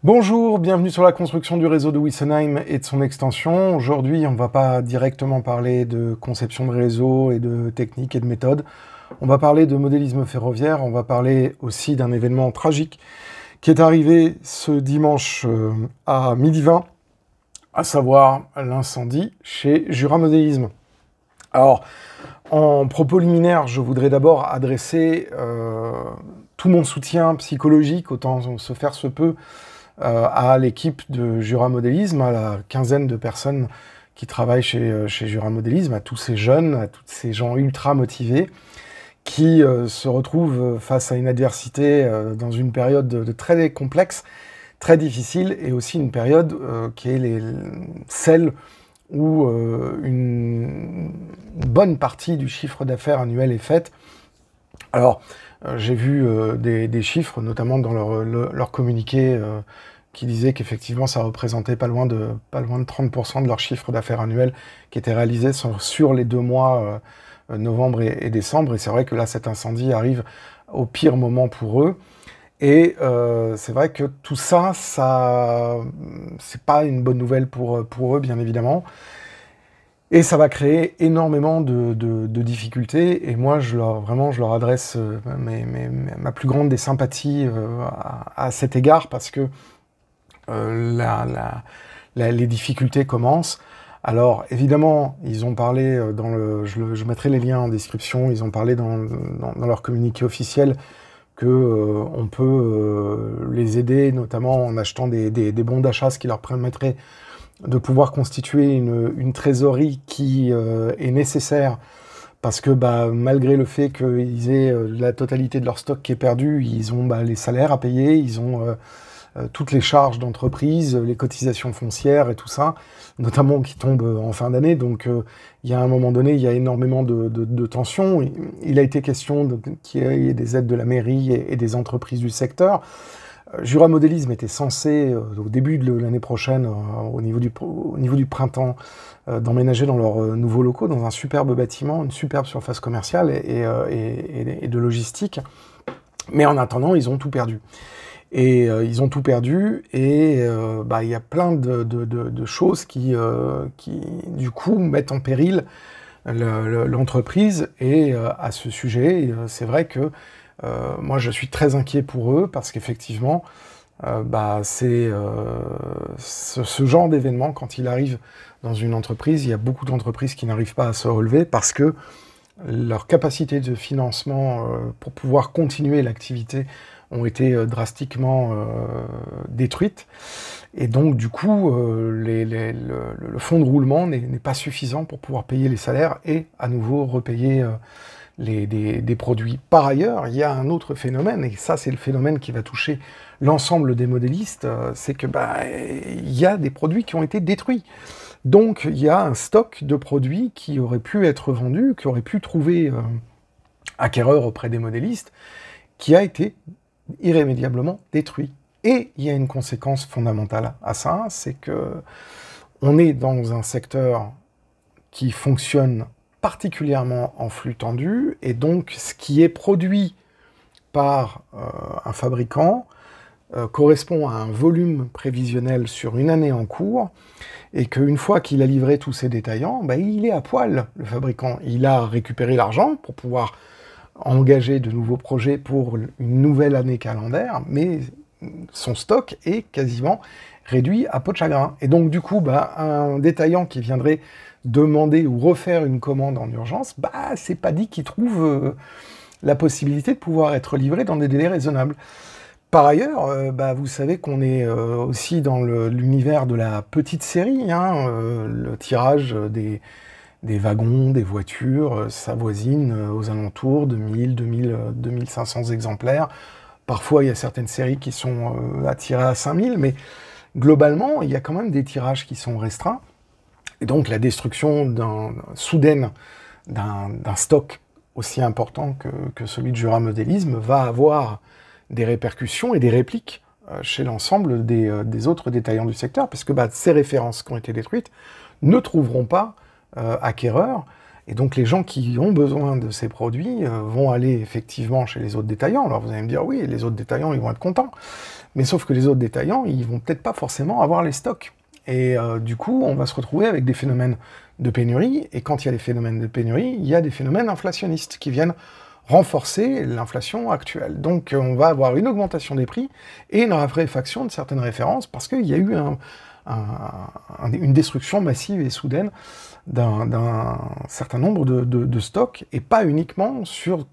Bonjour, bienvenue sur la construction du réseau de Wessenheim et de son extension. Aujourd'hui, on ne va pas directement parler de conception de réseau et de technique et de méthode. On va parler de modélisme ferroviaire, on va parler aussi d'un événement tragique qui est arrivé ce dimanche à 12h20, à savoir l'incendie chez Jura Modélisme. Alors, en propos liminaire, je voudrais d'abord adresser tout mon soutien psychologique, autant se faire se peut, à l'équipe de Jura Modélisme, à la quinzaine de personnes qui travaillent chez Jura Modélisme, à tous ces jeunes, à tous ces gens ultra motivés, qui se retrouvent face à une adversité dans une période très complexe, très difficile, et aussi une période qui est celle où une bonne partie du chiffre d'affaires annuel est faite. Alors, j'ai vu des chiffres, notamment dans leur communiqué, qui disaient qu'effectivement ça représentait pas loin de 30% de leur chiffre d'affaires annuel qui était réalisé sur les 2 mois, novembre et décembre. Et c'est vrai que là, cet incendie arrive au pire moment pour eux. Et c'est vrai que tout ça, c'est pas une bonne nouvelle pour eux, bien évidemment. Et ça va créer énormément de difficultés. Et moi, je leur adresse ma plus grande des sympathies à cet égard, parce que les difficultés commencent. Alors, évidemment, ils ont parlé, je mettrai les liens en description, ils ont parlé dans leur communiqué officiel qu'on peut les aider, notamment en achetant des bons d'achat, ce qui leur permettrait de pouvoir constituer une trésorerie qui est nécessaire, parce que malgré le fait qu'ils aient la totalité de leur stock qui est perdu, ils ont les salaires à payer, ils ont toutes les charges d'entreprise, les cotisations foncières et tout ça, notamment qui tombent en fin d'année. Donc il y a un moment donné, il y a énormément de tensions. Il a été question qu'il y ait des aides de la mairie et des entreprises du secteur. Jura Modélisme était censé, au début de l'année prochaine, au niveau du printemps, d'emménager dans leurs nouveaux locaux, dans un superbe bâtiment, une superbe surface commerciale et de logistique. Mais en attendant, ils ont tout perdu. Et ils ont tout perdu, et il y a plein de choses qui, du coup, mettent en péril l'entreprise. Et à ce sujet, c'est vrai que moi, je suis très inquiet pour eux, parce qu'effectivement, c'est ce genre d'événement, quand il arrive dans une entreprise, il y a beaucoup d'entreprises qui n'arrivent pas à se relever, parce que leur capacité de financement pour pouvoir continuer l'activité ont été drastiquement détruites. Et donc, du coup, le fonds de roulement n'est pas suffisant pour pouvoir payer les salaires et, à nouveau, repayer des produits. Par ailleurs, il y a un autre phénomène, et ça, c'est le phénomène qui va toucher l'ensemble des modélistes, c'est que il y a des produits qui ont été détruits. Donc, il y a un stock de produits qui auraient pu être vendus, qui auraient pu trouver acquéreur auprès des modélistes, qui a été irrémédiablement détruit. Et il y a une conséquence fondamentale à ça, c'est que on est dans un secteur qui fonctionne particulièrement en flux tendu, et donc ce qui est produit par un fabricant correspond à un volume prévisionnel sur une année en cours, et qu'une fois qu'il a livré tous ses détaillants, il est à poil, le fabricant. Il a récupéré l'argent pour pouvoir engager de nouveaux projets pour une nouvelle année calendaire, mais son stock est quasiment réduit à peau de chagrin. Et donc, du coup, un détaillant qui viendrait demander ou refaire une commande en urgence, c'est pas dit qu'il trouve la possibilité de pouvoir être livré dans des délais raisonnables. Par ailleurs, vous savez qu'on est aussi dans l'univers de la petite série, le tirage des wagons, des voitures, ça voisine aux alentours de 1000, 2000, 2500 exemplaires. Parfois, il y a certaines séries qui sont attirées à 5000, mais globalement, il y a quand même des tirages qui sont restreints. Et donc, la destruction soudaine d'un stock aussi important que celui de Jura Modélisme va avoir des répercussions et des répliques chez l'ensemble des autres détaillants du secteur, parce que ces références qui ont été détruites ne trouveront pas acquéreurs, Et donc les gens qui ont besoin de ces produits vont aller effectivement chez les autres détaillants. Alors vous allez me dire, oui, les autres détaillants, ils vont être contents. Mais sauf que les autres détaillants, ils vont peut-être pas forcément avoir les stocks. Et du coup, on va se retrouver avec des phénomènes de pénurie. Et quand il y a des phénomènes de pénurie, il y a des phénomènes inflationnistes qui viennent renforcer l'inflation actuelle. Donc on va avoir une augmentation des prix et une raréfaction de certaines références parce qu'il y a eu une destruction massive et soudaine d'un certain nombre de stocks, et pas uniquement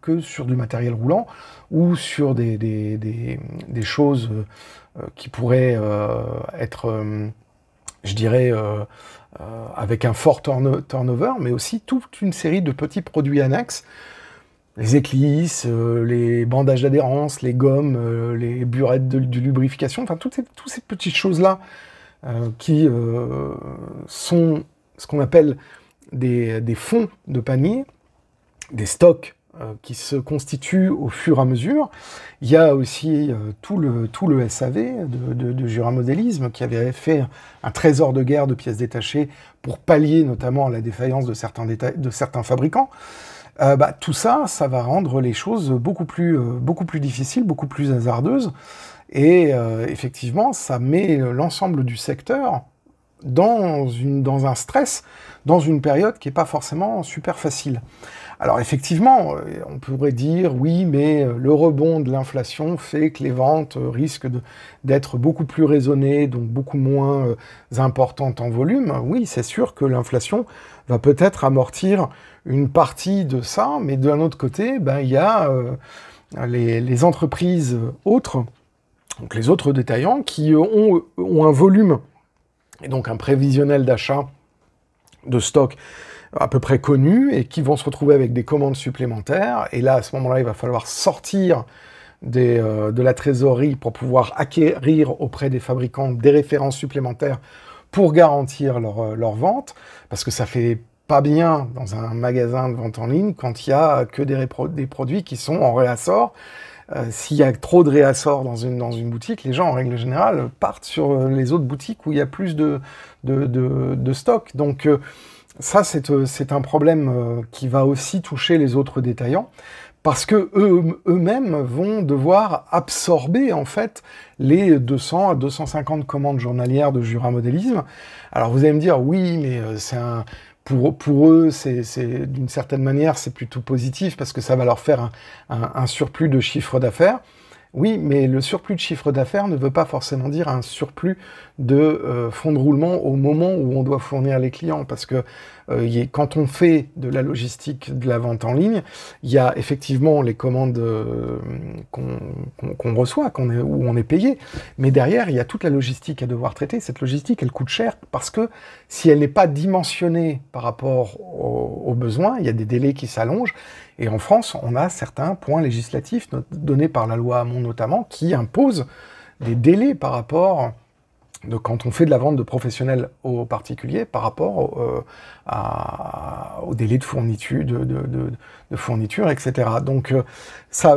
que sur du matériel roulant ou sur des choses qui pourraient être, je dirais, avec un fort turnover, mais aussi toute une série de petits produits annexes, les éclisses, les bandages d'adhérence, les gommes, les burettes de lubrification, enfin toutes ces petites choses-là qui sont ce qu'on appelle des fonds de panier, des stocks qui se constituent au fur et à mesure. Il y a aussi tout le SAV de Jura Modélisme qui avait fait un trésor de guerre de pièces détachées pour pallier notamment à la défaillance de certains fabricants. Tout ça, ça va rendre les choses beaucoup plus difficiles, beaucoup plus hasardeuses. Et effectivement, ça met l'ensemble du secteur dans un stress, dans une période qui n'est pas forcément super facile. Alors effectivement, on pourrait dire, oui, mais le rebond de l'inflation fait que les ventes risquent d'être beaucoup plus raisonnées, donc beaucoup moins importantes en volume. Oui, c'est sûr que l'inflation va peut-être amortir une partie de ça, mais d'un autre côté, il y a les entreprises autres, donc les autres détaillants, qui ont un volume et donc un prévisionnel d'achat de stock à peu près connu, et qui vont se retrouver avec des commandes supplémentaires. Et là, à ce moment-là, il va falloir sortir de la trésorerie pour pouvoir acquérir auprès des fabricants des références supplémentaires pour garantir leur vente, parce que ça fait pas bien dans un magasin de vente en ligne quand il y a que des produits qui sont en réassort. S'il y a trop de réassorts dans une boutique, les gens, en règle générale, partent sur les autres boutiques où il y a plus de stock. Donc ça, c'est un problème qui va aussi toucher les autres détaillants, parce que eux-mêmes vont devoir absorber, en fait, les 200 à 250 commandes journalières de Jura Modélisme. Alors vous allez me dire, oui, mais pour eux, d'une certaine manière, c'est plutôt positif parce que ça va leur faire un surplus de chiffre d'affaires. Oui, mais le surplus de chiffre d'affaires ne veut pas forcément dire un surplus de fonds de roulement au moment où on doit fournir les clients, parce que quand on fait de la logistique, de la vente en ligne, il y a effectivement les commandes qu'on reçoit, où on est payé, mais derrière, il y a toute la logistique à devoir traiter. Cette logistique, elle coûte cher, parce que si elle n'est pas dimensionnée par rapport aux besoins, il y a des délais qui s'allongent. Et en France, on a certains points législatifs donnés par la loi Hamon notamment, qui imposent des délais par rapport quand on fait de la vente de professionnels aux particuliers, par rapport au délai de fourniture, de fourniture, etc. Donc ça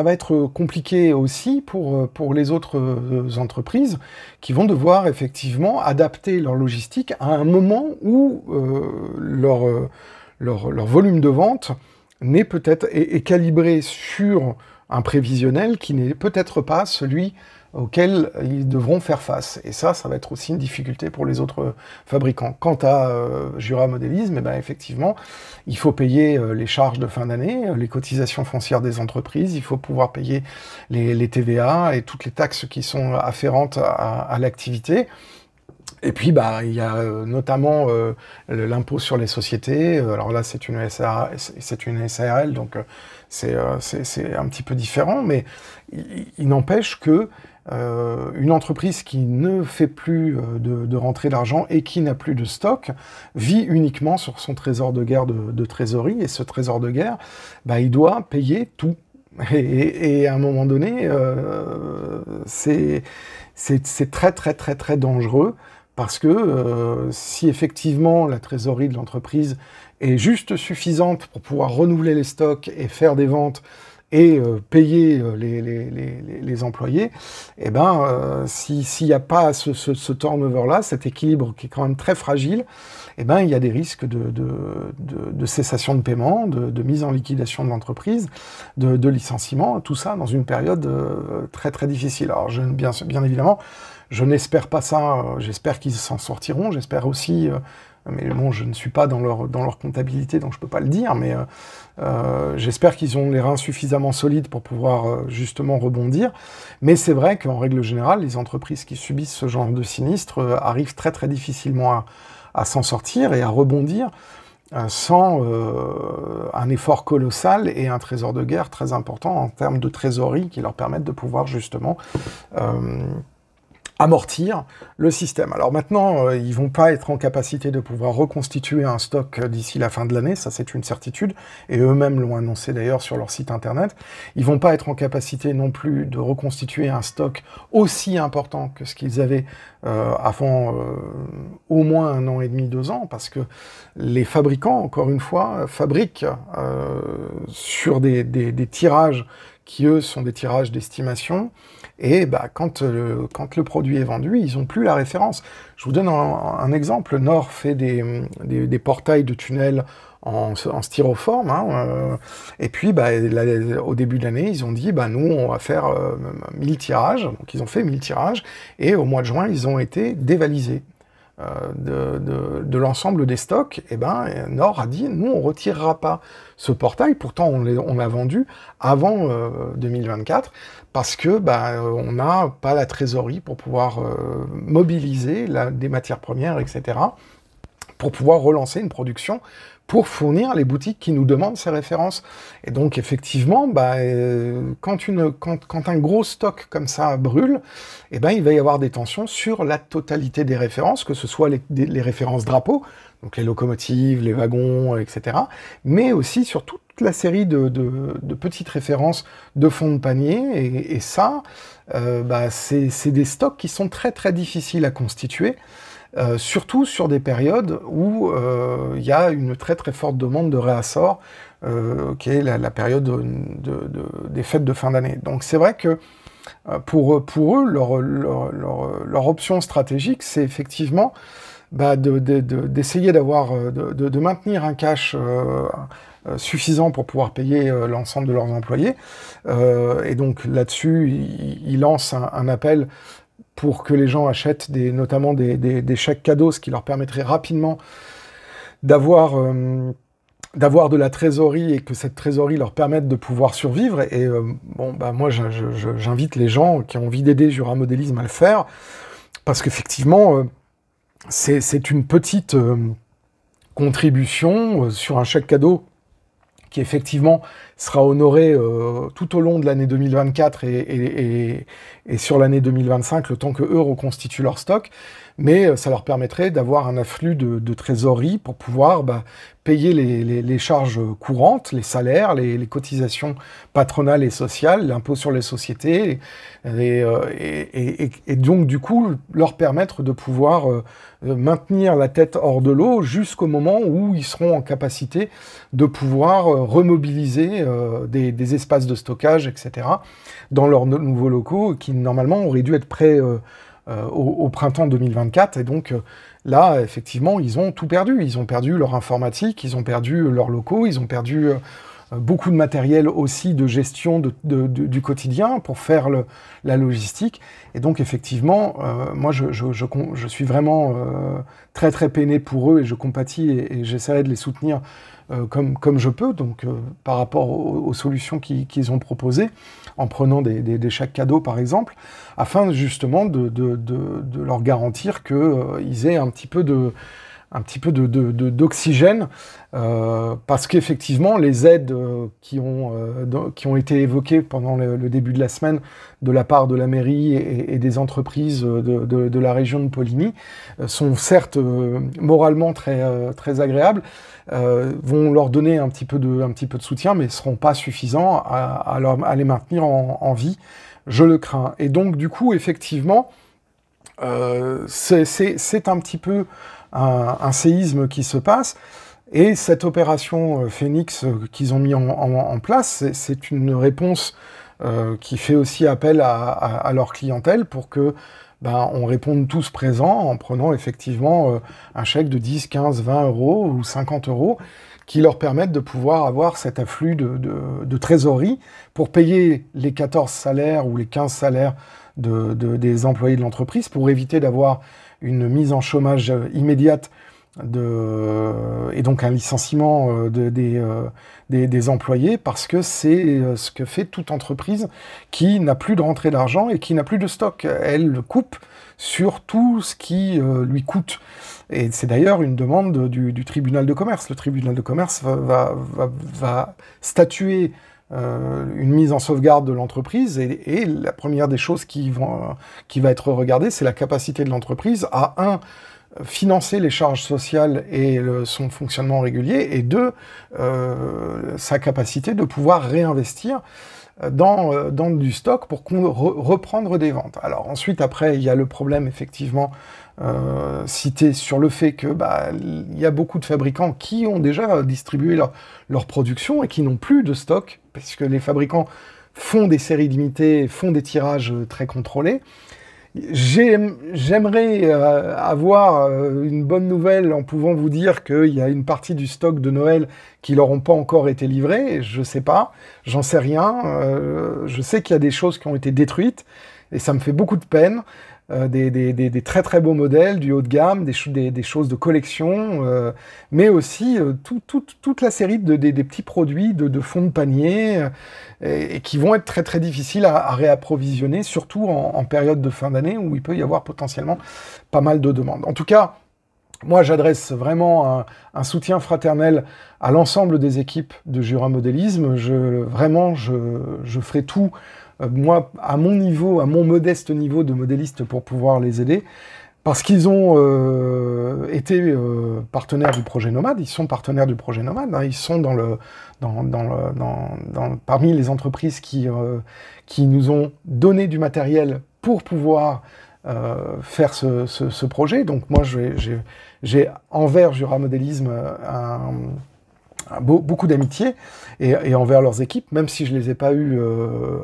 va être compliqué aussi pour les autres entreprises qui vont devoir effectivement adapter leur logistique à un moment où leur volume de vente est calibré sur un prévisionnel qui n'est peut-être pas celui auquel ils devront faire face. Et ça va être aussi une difficulté pour les autres fabricants. Quant à Jura Modélisme, effectivement, il faut payer les charges de fin d'année, les cotisations foncières des entreprises, il faut pouvoir payer les TVA et toutes les taxes qui sont afférentes à l'activité. Et puis, il y a notamment l'impôt sur les sociétés. Alors là, c'est une SARL, donc c'est un petit peu différent, mais il n'empêche que une entreprise qui ne fait plus de rentrée d'argent et qui n'a plus de stock vit uniquement sur son trésor de guerre de trésorerie, et ce trésor de guerre, il doit payer tout. Et à un moment donné, c'est très très très très dangereux, parce que si effectivement la trésorerie de l'entreprise est juste suffisante pour pouvoir renouveler les stocks et faire des ventes, et payer les employés, eh ben, s'il n'y a pas ce turnover-là, cet équilibre qui est quand même très fragile, eh ben, il y a des risques de cessation de paiement, de mise en liquidation de l'entreprise, de licenciement, tout ça dans une période très très difficile. Alors bien évidemment, je n'espère pas ça, j'espère qu'ils s'en sortiront, j'espère aussi, mais bon, je ne suis pas dans leur comptabilité, donc je ne peux pas le dire, mais j'espère qu'ils ont les reins suffisamment solides pour pouvoir justement rebondir. Mais c'est vrai qu'en règle générale, les entreprises qui subissent ce genre de sinistre arrivent très très difficilement à s'en sortir et à rebondir sans un effort colossal et un trésor de guerre très important en termes de trésorerie qui leur permettent de pouvoir justement amortir le système. Alors maintenant, ils ne vont pas être en capacité de pouvoir reconstituer un stock d'ici la fin de l'année, ça c'est une certitude, et eux-mêmes l'ont annoncé d'ailleurs sur leur site internet. Ils ne vont pas être en capacité non plus de reconstituer un stock aussi important que ce qu'ils avaient avant au moins 1 an et demi, 2 ans, parce que les fabricants, encore une fois, fabriquent sur des tirages qui, eux, sont des tirages d'estimation, et bah, quand le produit est vendu, ils n'ont plus la référence. Je vous donne un exemple. Nord fait des portails de tunnels en styroforme, hein, et puis bah, au début de l'année, ils ont dit, bah, nous, on va faire 1000 tirages, donc ils ont fait 1000 tirages, et au mois de juin, ils ont été dévalisés. De l'ensemble des stocks, et ben, Nord a dit, nous, on ne retirera pas ce portail, pourtant on l'a vendu avant 2024, parce que on n'a pas la trésorerie pour pouvoir mobiliser des matières premières, etc., pour pouvoir relancer une production pour fournir les boutiques qui nous demandent ces références. Et donc, effectivement, quand un gros stock comme ça brûle, eh ben, il va y avoir des tensions sur la totalité des références, que ce soit les références drapeaux, donc les locomotives, les wagons, etc., mais aussi sur toute la série de petites références de fond de panier. Et ça, c'est des stocks qui sont très, très difficiles à constituer. Surtout sur des périodes où il y a une très très forte demande de réassort, qui est la période des fêtes de fin d'année. Donc c'est vrai que pour eux, leur option stratégique, c'est effectivement d'essayer de maintenir un cash suffisant pour pouvoir payer l'ensemble de leurs employés. Et donc là-dessus, ils lancent un appel pour que les gens achètent notamment des chèques cadeaux, ce qui leur permettrait rapidement d'avoir de la trésorerie et que cette trésorerie leur permette de pouvoir survivre. Et moi, j'invite les gens qui ont envie d'aider Jura Modélisme à le faire, parce qu'effectivement, c'est une petite contribution sur un chèque cadeau qui effectivement sera honoré tout au long de l'année 2024 et sur l'année 2025, le temps que eux reconstituent leur stock, mais ça leur permettrait d'avoir un afflux de trésorerie pour pouvoir payer les charges courantes, les salaires, les cotisations patronales et sociales, l'impôt sur les sociétés, et donc du coup leur permettre de pouvoir maintenir la tête hors de l'eau jusqu'au moment où ils seront en capacité de pouvoir remobiliser des espaces de stockage, etc., dans leurs nouveaux locaux qui normalement auraient dû être prêts au printemps 2024. Et donc là, effectivement, ils ont tout perdu. Ils ont perdu leur informatique, ils ont perdu leurs locaux, ils ont perdu beaucoup de matériel aussi de gestion du quotidien pour faire la logistique. Et donc, effectivement, moi, je suis vraiment très, très peiné pour eux et je compatis et j'essaierai de les soutenir comme je peux, donc par rapport aux solutions qu'ils ont proposées, en prenant des chèques cadeaux, par exemple, afin justement de leur garantir qu'ils aient un petit peu d'oxygène, parce qu'effectivement, les aides qui ont été évoquées pendant le début de la semaine de la part de la mairie et des entreprises de la région de Poligny sont certes moralement très, très agréables, vont leur donner un petit peu de soutien, mais ne seront pas suffisants à les maintenir en vie, je le crains. Et donc, du coup, effectivement, c'est un petit peu un séisme qui se passe, Et cette opération Phoenix qu'ils ont mis en place, c'est une réponse qui fait aussi appel à leur clientèle pour que on réponde tous présents en prenant effectivement un chèque de 10, 15, 20 euros ou 50 euros qui leur permettent de pouvoir avoir cet afflux de trésorerie pour payer les 14 salaires ou les 15 salaires des employés de l'entreprise, pour éviter d'avoir une mise en chômage immédiate et donc un licenciement des employés, parce que c'est ce que fait toute entreprise qui n'a plus de rentrée d'argent et qui n'a plus de stock. Elle coupe sur tout ce qui lui coûte. Et c'est d'ailleurs une demande du tribunal de commerce. Le tribunal de commerce va statuer une mise en sauvegarde de l'entreprise, et la première des choses qui va être regardée, c'est la capacité de l'entreprise à, financer les charges sociales et son fonctionnement régulier, et 2, sa capacité de pouvoir réinvestir dans du stock pour reprendre des ventes. Alors ensuite, après, il y a le problème effectivement cité sur le fait que il y a beaucoup de fabricants qui ont déjà distribué leur production et qui n'ont plus de stock, parce que les fabricants font des séries limitées, font des tirages très contrôlés. J'aimerais avoir une bonne nouvelle en pouvant vous dire qu'il y a une partie du stock de Noël qui leur ont pas encore été livrés. Je sais pas, j'en sais rien. Je sais qu'il y a des choses qui ont été détruites et ça me fait beaucoup de peine. Des très très beaux modèles, du haut de gamme, des choses de collection, mais aussi toute la série des petits produits de fond de panier, et qui vont être très très difficiles à réapprovisionner, surtout en période de fin d'année où il peut y avoir potentiellement pas mal de demandes. En tout cas, moi j'adresse vraiment un soutien fraternel à l'ensemble des équipes de Jura Modélisme. Je ferai tout, moi, à mon niveau, à mon modeste niveau de modéliste, pour pouvoir les aider, parce qu'ils ont été partenaires du projet Nomade. Ils sont partenaires du projet Nomade, hein. Ils sont parmi les entreprises qui nous ont donné du matériel pour pouvoir faire ce projet. Donc moi, j'ai envers Jura Modélisme beaucoup d'amitié, et envers leurs équipes, même si je les ai pas eu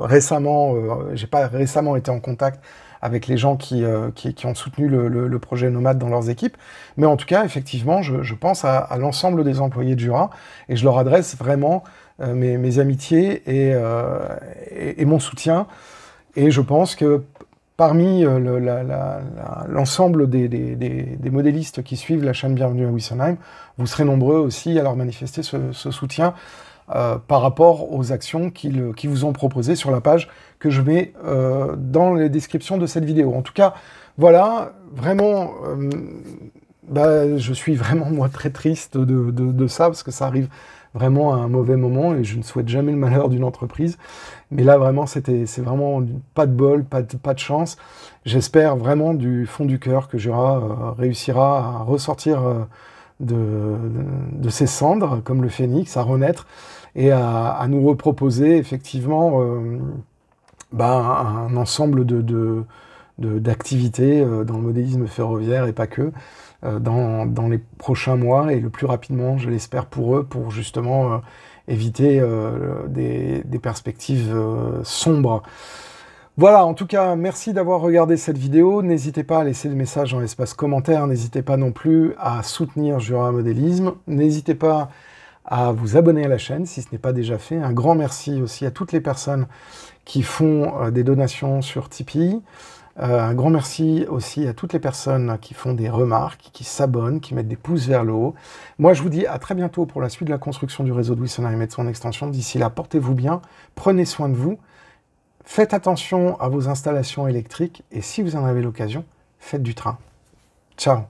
récemment, j'ai pas récemment été en contact avec les gens qui ont soutenu le projet Nomade dans leurs équipes. Mais en tout cas, effectivement, je pense à l'ensemble des employés de Jura, et je leur adresse vraiment mes amitiés et mon soutien. Et je pense que parmi l'ensemble des modélistes qui suivent la chaîne Bienvenue à Wessenheim, vous serez nombreux aussi à leur manifester ce soutien par rapport aux actions qu'ils vous ont proposées sur la page que je mets dans les descriptions de cette vidéo. En tout cas, voilà, vraiment, je suis vraiment, moi, très triste de ça, parce que ça arrive vraiment à un mauvais moment, et je ne souhaite jamais le malheur d'une entreprise. Mais là, vraiment, c'est vraiment pas de bol, pas de chance. J'espère vraiment du fond du cœur que Jura réussira à ressortir de ses cendres, comme le phénix, à renaître, et à nous reproposer effectivement un ensemble d'activités dans le modélisme ferroviaire, et pas que, dans les prochains mois, et le plus rapidement, je l'espère pour eux, pour justement éviter des perspectives sombres. Voilà, en tout cas, merci d'avoir regardé cette vidéo. N'hésitez pas à laisser des messages dans l'espace commentaire. N'hésitez pas non plus à soutenir Jura Modélisme. N'hésitez pas à vous abonner à la chaîne si ce n'est pas déjà fait. Un grand merci aussi à toutes les personnes qui font des donations sur Tipeee. Un grand merci aussi à toutes les personnes qui font des remarques, qui s'abonnent, qui mettent des pouces vers le haut. Moi, je vous dis à très bientôt pour la suite de la construction du réseau de Wessenheim et de son extension. D'ici là, portez-vous bien, prenez soin de vous, faites attention à vos installations électriques, et si vous en avez l'occasion, faites du train. Ciao!